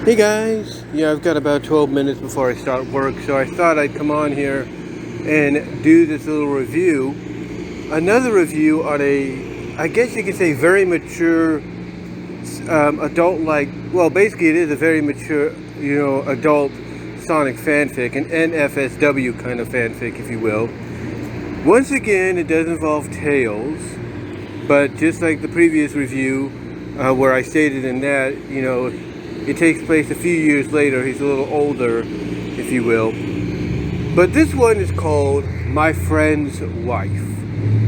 Hey guys, yeah, I've got about 12 minutes before I start work, so I thought I'd come on here and do this little review. Another review on I guess you could say, very mature, adult-like, well, basically it is a very mature, adult Sonic fanfic, an NFSW kind of fanfic, if you will. Once again, it does involve Tails, but just like the previous review, where I stated in that, it takes place a few years later. He's a little older, if you will. But this one is called My Friend's Wife.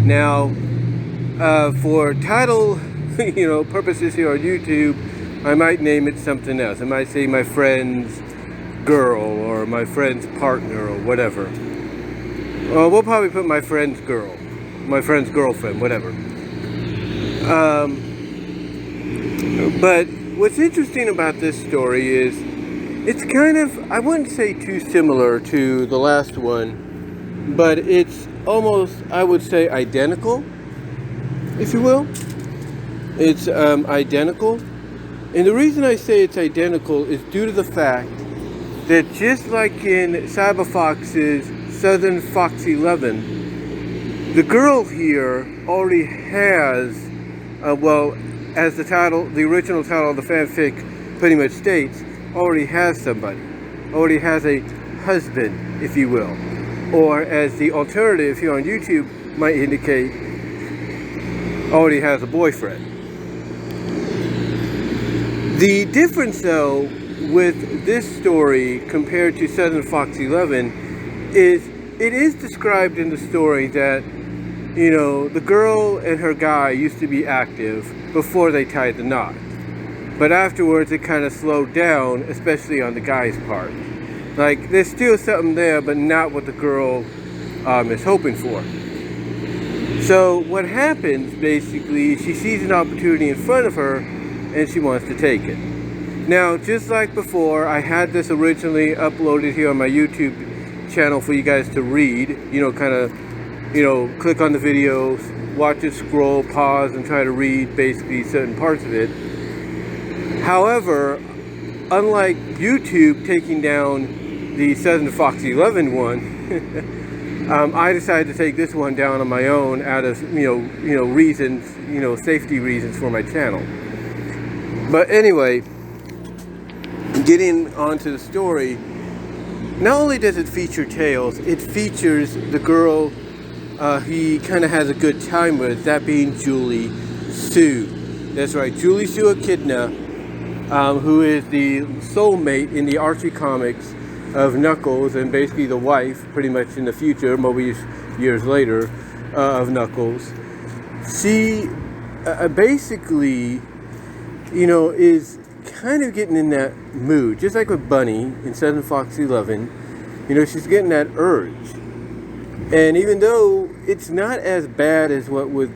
Now, for title, purposes here on YouTube, I might name it something else. I might say My Friend's Girl or My Friend's Partner or whatever. Well, we'll probably put My Friend's Girl, My Friend's Girlfriend, whatever. But what's interesting about this story is it's kind of, I wouldn't say too similar to the last one, but it's almost, I would say, identical, if you will. It's identical. And the reason I say it's identical is due to the fact that just like in Cyberfox's Southern Fox 11, the girl here already has, as the original title of the fanfic pretty much states, already has somebody, already has a husband, if you will, or as the alternative here on YouTube might indicate, already has a boyfriend. The difference, though, with this story compared to Southern Fox 11 is it is described in the story that, the girl and her guy used to be active before they tied the knot. But afterwards it kind of slowed down, especially on the guy's part. Like, there's still something there, but not what the girl is hoping for. So what happens, basically, she sees an opportunity in front of her and she wants to take it. Now, just like before, I had this originally uploaded here on my YouTube channel for you guys to read, click on the videos, watch it, scroll, pause, and try to read basically certain parts of it. However, unlike YouTube taking down the Southern Fox 11 one, I decided to take this one down on my own out of, reasons, safety reasons for my channel. But anyway, getting onto the story, not only does it feature Tails, it features the girl he kind of has a good time with, that being Julie Sue. That's right, Julie Sue Echidna, who is the soulmate in the Archie comics of Knuckles, and basically the wife, pretty much in the future, maybe years later, of Knuckles. She basically, is kind of getting in that mood, just like with Bunny in Southern Fox 11. She's getting that urge. And even though it's not as bad as with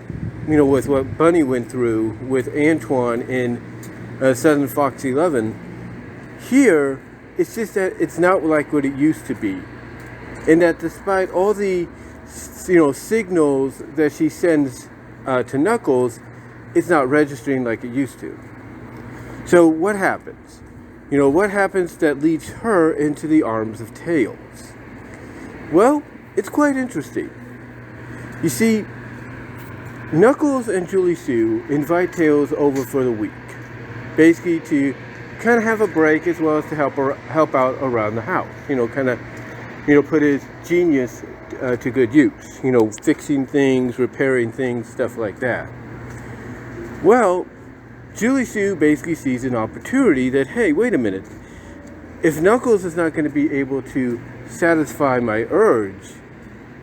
what Bunny went through with Antoine in Southern Fox 11, here it's just that it's not like what it used to be, and that despite all the signals that she sends to Knuckles, it's not registering like it used to. So what happens? What happens that leads her into the arms of Tails? Well, it's quite interesting. You see, Knuckles and Julie Sue invite Tails over for the week, basically to kind of have a break as well as to help out around the house. Put his genius to good use. Fixing things, repairing things, stuff like that. Well, Julie Sue basically sees an opportunity that, hey, wait a minute. If Knuckles is not going to be able to satisfy my urge,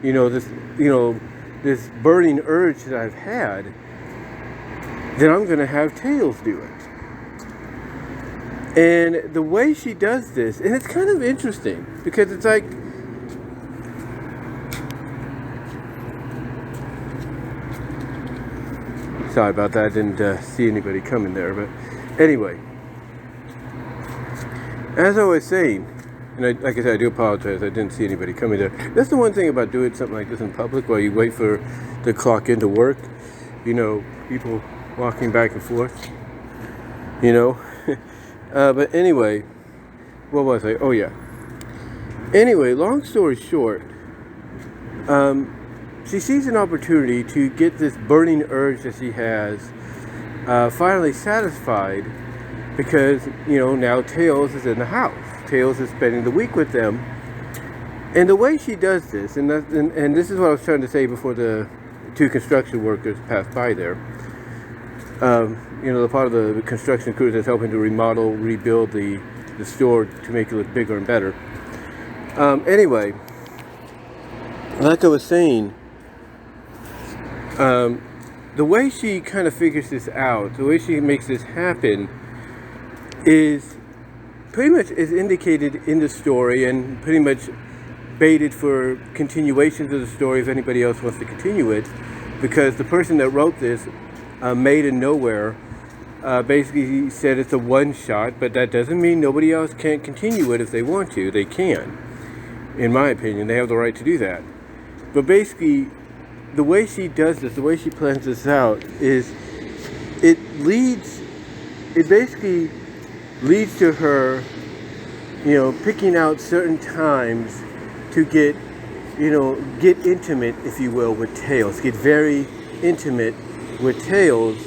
this burning urge that I've had, then I'm going to have Tails do it. And the way she does this, and it's kind of interesting, because it's like, sorry about that, I didn't see anybody coming there, but anyway, as I was saying, and like I said, I do apologize, I didn't see anybody coming there. That's the one thing about doing something like this in public while you wait for the clock into work. People walking back and forth. But anyway, what was I? Oh yeah. Anyway, long story short, she sees an opportunity to get this burning urge that she has finally satisfied because, now Tails is in the house. Tails is spending the week with them. And the way she does this, and this is what I was trying to say before the two construction workers passed by there. The part of the construction crew that's helping to remodel, rebuild the store to make it look bigger and better. Anyway, like I was saying, the way she kind of figures this out, the way she makes this happen, is pretty much is indicated in the story and pretty much baited for continuations of the story if anybody else wants to continue it, because the person that wrote this, Made in Nowhere, basically said it's a one-shot, but that doesn't mean nobody else can't continue it if they want to. They can, in my opinion. They have the right to do that. But basically, the way she does this, the way she plans this out, is it basically leads to her, picking out certain times to get intimate, if you will, with Tails. Get very intimate with Tails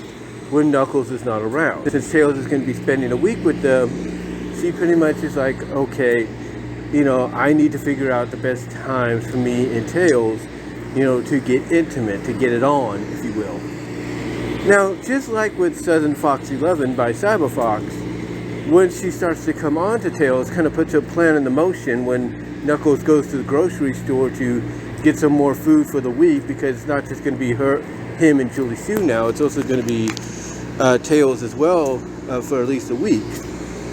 when Knuckles is not around. Since Tails is going to be spending a week with them, she pretty much is like, okay, I need to figure out the best times for me and Tails, to get intimate, to get it on, if you will. Now, just like with Southern Fox 11 by Cyberfox, when she starts to come on to Tails, kind of puts her plan into motion when Knuckles goes to the grocery store to get some more food for the week, because it's not just going to be him and Julie Sue now, it's also going to be Tails as well for at least a week,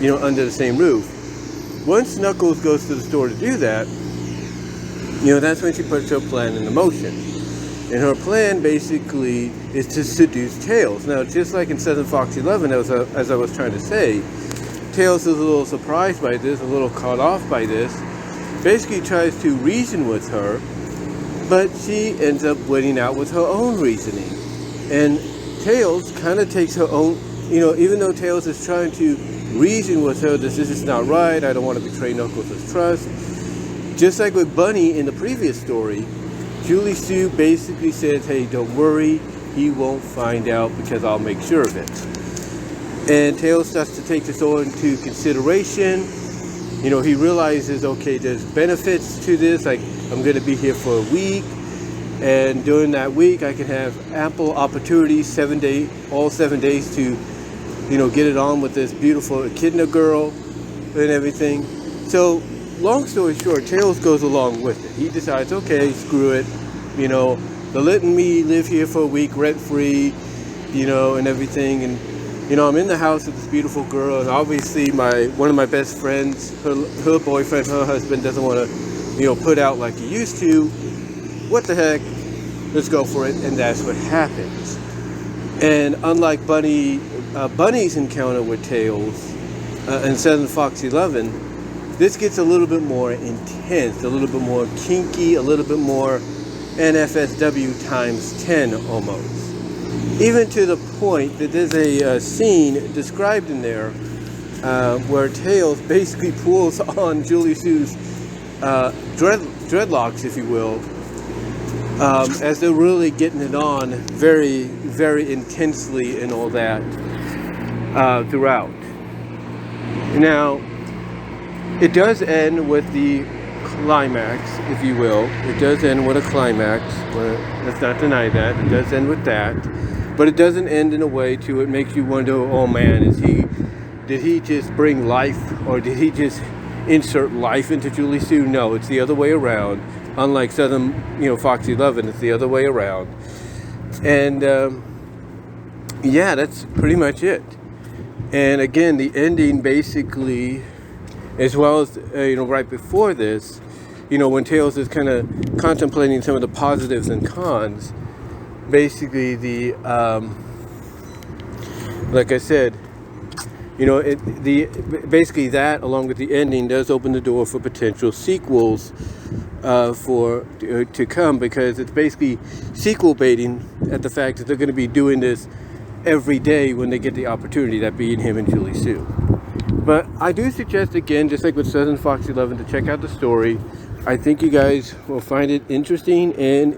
under the same roof. Once Knuckles goes to the store to do that, that's when she puts her plan into motion. And her plan basically is to seduce Tails. Now, just like in Southern Fox 11, as I was trying to say, Tails is a little surprised by this, a little caught off by this, basically tries to reason with her, but she ends up winning out with her own reasoning. And Tails kind of takes her own, even though Tails is trying to reason with her that this is not right, I don't want to betray Knuckles' trust. Just like with Bunny in the previous story, Julie Sue basically says, hey, don't worry, he won't find out because I'll make sure of it. And Tails starts to take this all into consideration. He realizes, okay, there's benefits to this, like I'm going to be here for a week, and during that week I can have ample opportunities, all 7 days to, get it on with this beautiful echidna girl and everything. So, long story short, Tails goes along with it. He decides, okay, screw it, they're letting me live here for a week rent-free, and everything, and I'm in the house with this beautiful girl, and obviously one of my best friends, her boyfriend, her husband doesn't want to, put out like he used to. What the heck? Let's go for it, and that's what happens. And unlike Bunny's encounter with Tails in Southern Fox 11, this gets a little bit more intense, a little bit more kinky, a little bit more NFSW times 10 almost. Even to the point that there's a scene described in there where Tails basically pulls on Julie Sue's dreadlocks, if you will, as they're really getting it on very, very intensely and all that throughout. Now, it does end with the climax, if you will. It does end with a climax. Let's not deny that. It does end with that. But it doesn't end in a way to it makes you wonder, oh man, did he just bring life, or did he just insert life into Julie Sue? No, it's the other way around. Unlike Southern, Fox 11, it's the other way around. And yeah, that's pretty much it. And again, the ending basically, as well as right before this, when Tails is kind of contemplating some of the positives and cons, basically like I said, basically that, along with the ending, does open the door for potential sequels to come, because it's basically sequel baiting at the fact that they're going to be doing this every day when they get the opportunity, that being him and Julie Sue. But I do suggest, again, just like with Southern Fox 11, to check out the story. I think you guys will find it interesting and